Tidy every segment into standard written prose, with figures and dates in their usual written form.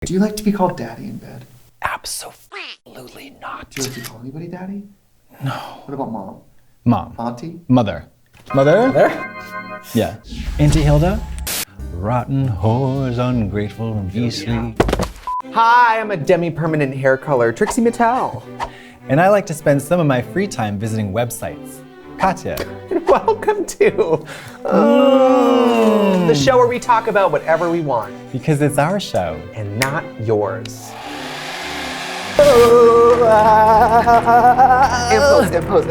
Do you like to be called daddy in bed? Absolutely not. Do you like to call anybody daddy? No. What about mom? Mom. Auntie? Mother. Mother? Yeah. Auntie Hilda? Rotten whores, ungrateful and beastly. Hi, I'm a demi-permanent hair color, Trixie Mattel. And I like to spend some of my free time visiting websites. Katya. Welcome to the show where we talk about whatever we want. Because it's our show. And not yours. Impose.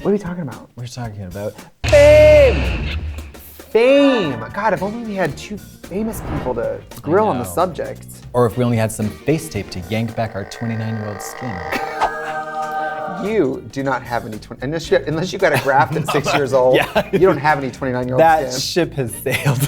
What are we talking about? We're talking about Fame! God, if only we had two famous people to grill on the subject. Or if we only had some face tape to yank back our 29-year-old skin. You do not have any, unless you got a graft at 6 years old, you don't have any 29-year-old skin. That ship has sailed.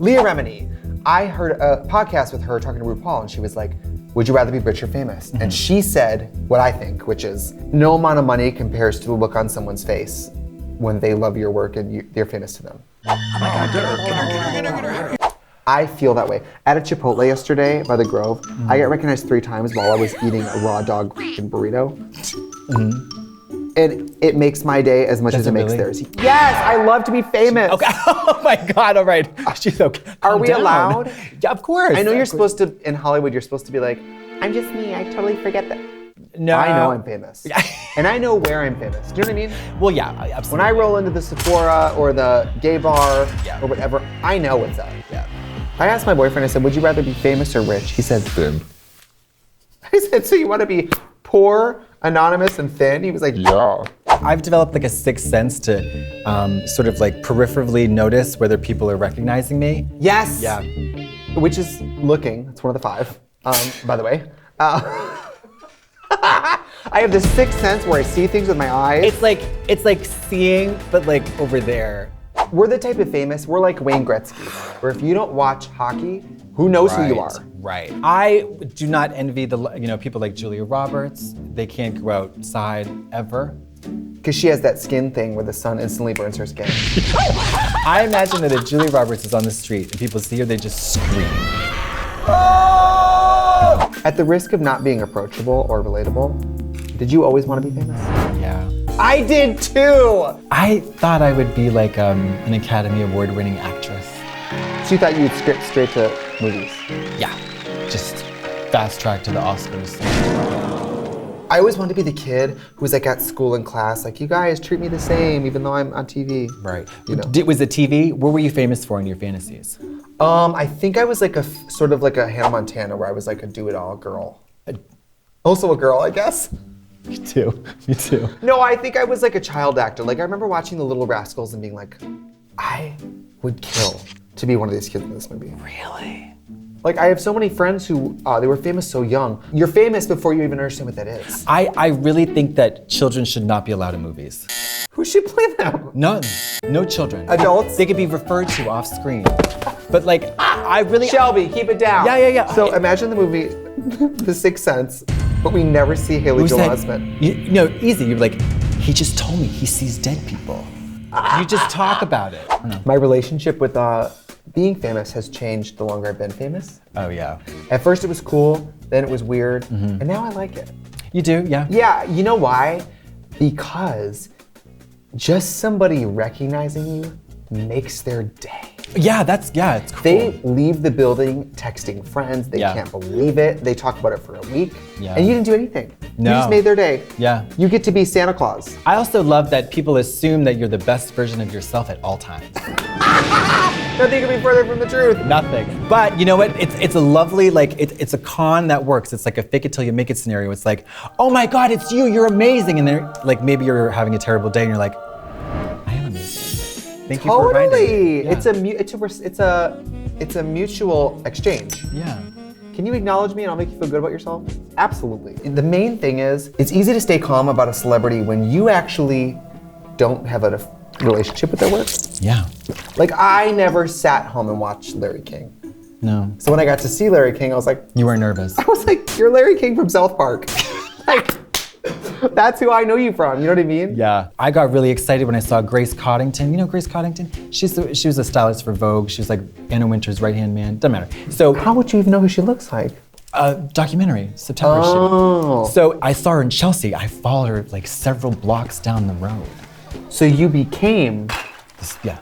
Leah Remini, I heard a podcast with her talking to RuPaul, and she was like, would you rather be rich or famous? Mm-hmm. And she said what I think, which is, no amount of money compares to the look on someone's face when they love your work and you're famous to them. Oh my God, get her. I feel that way. At a Chipotle yesterday by the Grove, I got recognized 3 times while I was eating a raw dog burrito. Mm-hmm. And it makes my day as much as it makes theirs. Yes, I love to be famous. Okay. Oh my God, all right. She's okay. Are we allowed? Yeah, of course. I know you're supposed to, in Hollywood, you're supposed to be like, I'm just me, I totally forget that. No. I know I'm famous. And I know where I'm famous. Do you know what I mean? Well, yeah, absolutely. When I roll into the Sephora or the gay bar or whatever, I know what's up. Yeah. I asked my boyfriend, I said, would you rather be famous or rich? He said, thin. I said, so you want to be poor, anonymous, and thin? He was like, yeah. I've developed like a sixth sense to sort of like peripherally notice whether people are recognizing me. Yes. Yeah. Which is looking. It's one of the 5, by the way. I have this sixth sense where I see things with my eyes. It's like seeing, but like over there. We're the type of famous, we're like Wayne Gretzky, where if you don't watch hockey, who knows who you are? Right. I do not envy the people like Julia Roberts. They can't go outside ever. Because she has that skin thing where the sun instantly burns her skin. I imagine that if Julia Roberts is on the street and people see her, they just scream. Oh! At the risk of not being approachable or relatable, did you always want to be famous? Yeah. I did too! I thought I would be like an Academy Award-winning actress. So you thought you'd script straight to movies? Yeah, just fast track to the Oscars. I always wanted to be the kid who was like at school in class, like, you guys treat me the same even though I'm on TV. Right. You know. Was it TV? What were you famous for in your fantasies? I think I was like sort of like a Hannah Montana where I was like a do-it-all girl. Also a girl, I guess. Me too. No, I think I was like a child actor. Like I remember watching The Little Rascals and being like, I would kill to be one of these kids in this movie. Really? Like I have so many friends who, they were famous so young. You're famous before you even understand what that is. I really think that children should not be allowed in movies. Who should play them? None. No children. Adults? They could be referred to off screen. But like, I really... Shelby, keep it down. Yeah. So imagine the movie, The Sixth Sense, but we never see Haley Joel Osment. No, easy. You're like, he just told me he sees dead people. You just talk about it. My relationship with being famous has changed the longer I've been famous. Oh yeah. At first it was cool, then it was weird, and now I like it. You do, yeah? Yeah, you know why? Because just somebody recognizing you makes their day. Yeah, it's cool. They leave the building texting friends, they can't believe it, they talk about it for a week, and you didn't do anything. No. You just made their day. Yeah. You get to be Santa Claus. I also love that people assume that you're the best version of yourself at all times. Nothing could be further from the truth. Nothing. But you know what? It's a lovely, like, it's a con that works. It's like a fake it till you make it scenario. It's like, oh my God, it's you, you're amazing. And then like maybe you're having a terrible day and you're like, I am amazing. Thank you for reminding me. Yeah. It's a mutual exchange. Yeah. Can you acknowledge me and I'll make you feel good about yourself? Absolutely. The main thing is, it's easy to stay calm about a celebrity when you actually don't have a relationship with their work. Yeah. Like I never sat home and watched Larry King. No. So when I got to see Larry King, I was like, you weren't nervous. I was like, you're Larry King from South Park. Like, That's who I know you from. You know what I mean? Yeah. I got really excited when I saw Grace Coddington. You know Grace Coddington? She was a stylist for Vogue. She was like Anna Wintour's right-hand man. Doesn't matter. So How would you even know who she looks like? documentary, September Oh. shoot. So I saw her in Chelsea. I followed her like several blocks down the road. So you became, Yeah.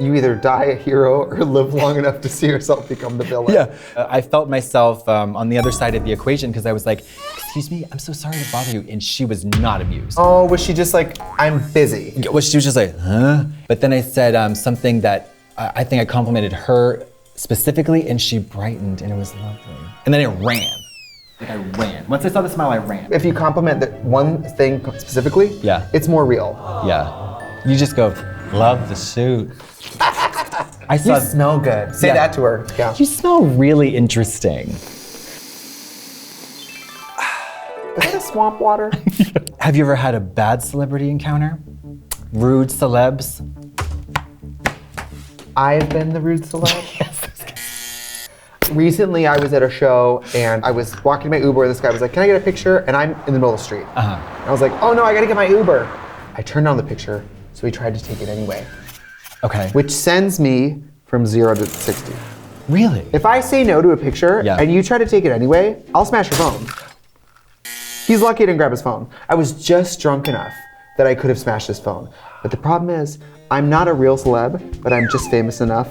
you either die a hero or live long enough to see yourself become the villain. Yeah. I felt myself on the other side of the equation because I was like, excuse me, I'm so sorry to bother you. And she was not amused. Oh, was she just like, I'm busy? Well, she was just like, huh? But then I said something that I think I complimented her specifically, and she brightened, and it was lovely. And then it ran. Like I ran. Once I saw the smile, I ran. If you compliment that one thing specifically, Yeah. it's more real. Yeah. You just go, love the suit. I You saw. smell good. Say Yeah. that to her. Yeah. You smell really interesting. Is that a swamp water? Have you ever had a bad celebrity encounter? Rude celebs? I've been the rude celeb. Recently, I was at a show and I was walking my Uber and this guy was like, can I get a picture? And I'm in the middle of the street. Uh-huh. And I was like, oh no, I gotta get my Uber. I turned on the picture, so he tried to take it anyway, Okay. which sends me from 0 to 60. Really? If I say no to a picture Yeah. and you try to take it anyway, I'll smash your phone. He's lucky I didn't grab his phone. I was just drunk enough that I could have smashed his phone. But the problem is, I'm not a real celeb, but I'm just famous enough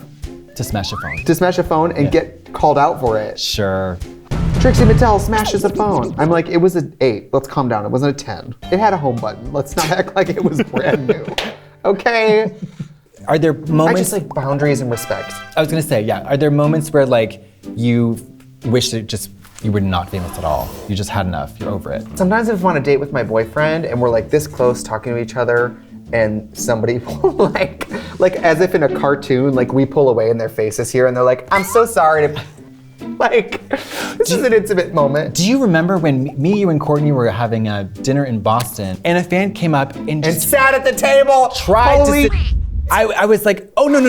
To smash a phone. to smash a phone and get called out for it. Sure. Trixie Mattel smashes a phone. I'm like, it was an 8. Let's calm down. It wasn't a 10. It had a home button. Let's not act like it was brand new. Okay? Are there I moments? just like boundaries and respect. I was gonna say, yeah. Are there moments where like you wish that just you were not famous at all? You just had enough. You're over it. Sometimes if I'm on a date with my boyfriend and we're like this close talking to each other and somebody will like as if in a cartoon, like we pull away and their faces here and they're like, I'm so sorry to, like, this is an intimate moment. Do you remember when me, you, and Courtney were having a dinner in Boston, and a fan came up and And just sat at the table. tried Holy to sit? I was like, oh no.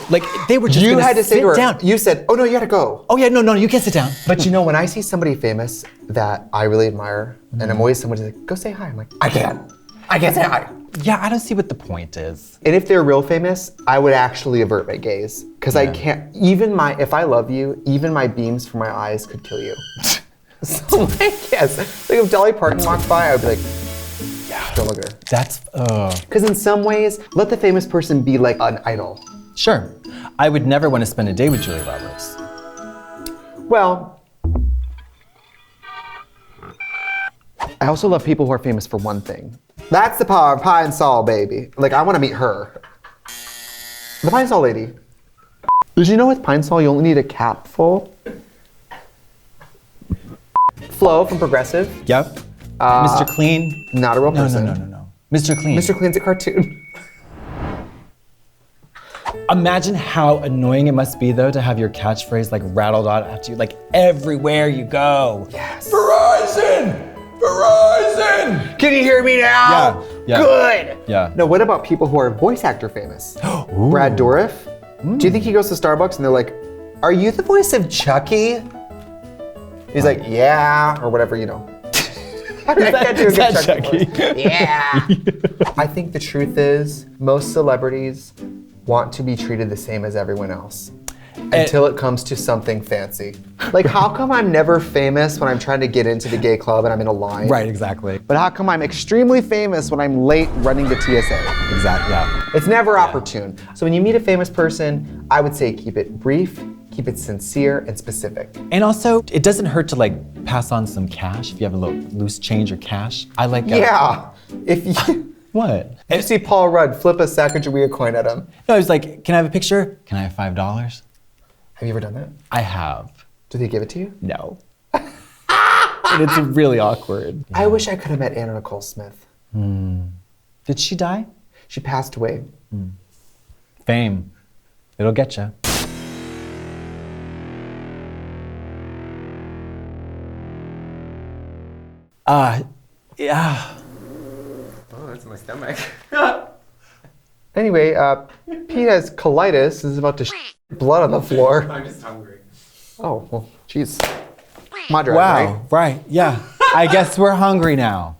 Like they were just You gonna had to say sit to her, down. you said, oh no, you gotta go. Oh yeah, no, you can't sit down. But you know, when I see somebody famous that I really admire, and I'm always somebody's like, go say hi. I'm like, I can't say hi. Yeah, I don't see what the point is. And if they're real famous, I would actually avert my gaze. Because I can't, if I love you, even my beams from my eyes could kill you. So like, yes. Like if Dolly Parton walked by, I would be like, yeah, don't look at her. That's, Because in some ways, let the famous person be like an idol. sure. I would never want to spend a day with Julia Roberts. Well, I also love people who are famous for one thing. That's the power of Pine Sol, baby. Like, I want to meet her. The Pine Sol lady. Did you know with Pine Sol, you only need a cap full? Flo from Progressive. Yep. Mr. Clean. Not a real person. No. Mr. Clean. Mr. Clean's a cartoon. Imagine how annoying it must be though to have your catchphrase like rattled out after you, like everywhere you go. Yes. Verizon! Can you hear me now? Yeah. Good. Yeah. Now, what about people who are voice actor famous? Brad Dourif. Do you think he goes to Starbucks and they're like, are you the voice of Chucky? He's like, yeah, or whatever, you know. I can't do a good Chucky voice. Yeah. I think the truth is, most celebrities want to be treated the same as everyone else. Until it comes to something fancy. Like, how come I'm never famous when I'm trying to get into the gay club and I'm in a line? Right, exactly. But how come I'm extremely famous when I'm late running the TSA? Exactly, yeah. It's never opportune. So when you meet a famous person, I would say keep it brief, keep it sincere and specific. And also, it doesn't hurt to like pass on some cash if you have a little loose change or cash. I like that. Yeah. If you, What? if you see Paul Rudd flip a Sacagawea coin at him. No, I was like, can I have a picture? Can I have $5? Have you ever done that? I have. Did they give it to you? No. And it's really awkward. I wish I could have met Anna Nicole Smith. Did she die? She passed away. Fame. It'll get you. Yeah. Oh, that's my stomach. Anyway, Pete has colitis and is about to blood on the floor. I'm just hungry. Oh, well, jeez. Moderate, Wow, right? right, yeah. I guess we're hungry now.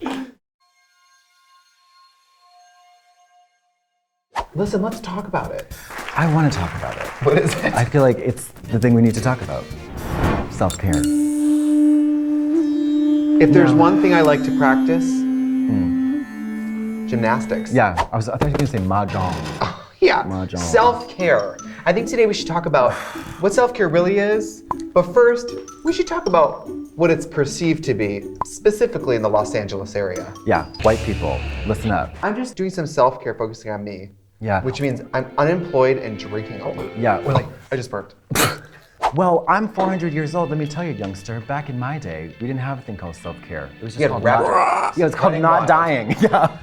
Listen, let's talk about it. I want to talk about it. What is it? I feel like it's the thing we need to talk about. Self-care. If there's one thing I like to practice, gymnastics. Yeah, I thought you were gonna say mahjong. Yeah, Mahjong. self-care. I think today we should talk about what self-care really is, but first, we should talk about what it's perceived to be, specifically in the Los Angeles area. Yeah, white people, listen up. I'm just doing some self-care focusing on me. Yeah. Which means I'm unemployed and drinking a lot. Yeah. Or like, I just burped. Well, I'm 400 years old. Let me tell you, youngster. Back in my day, we didn't have a thing called self-care. It was just You had called rappers yeah, it's called running not wild. dying. Yeah.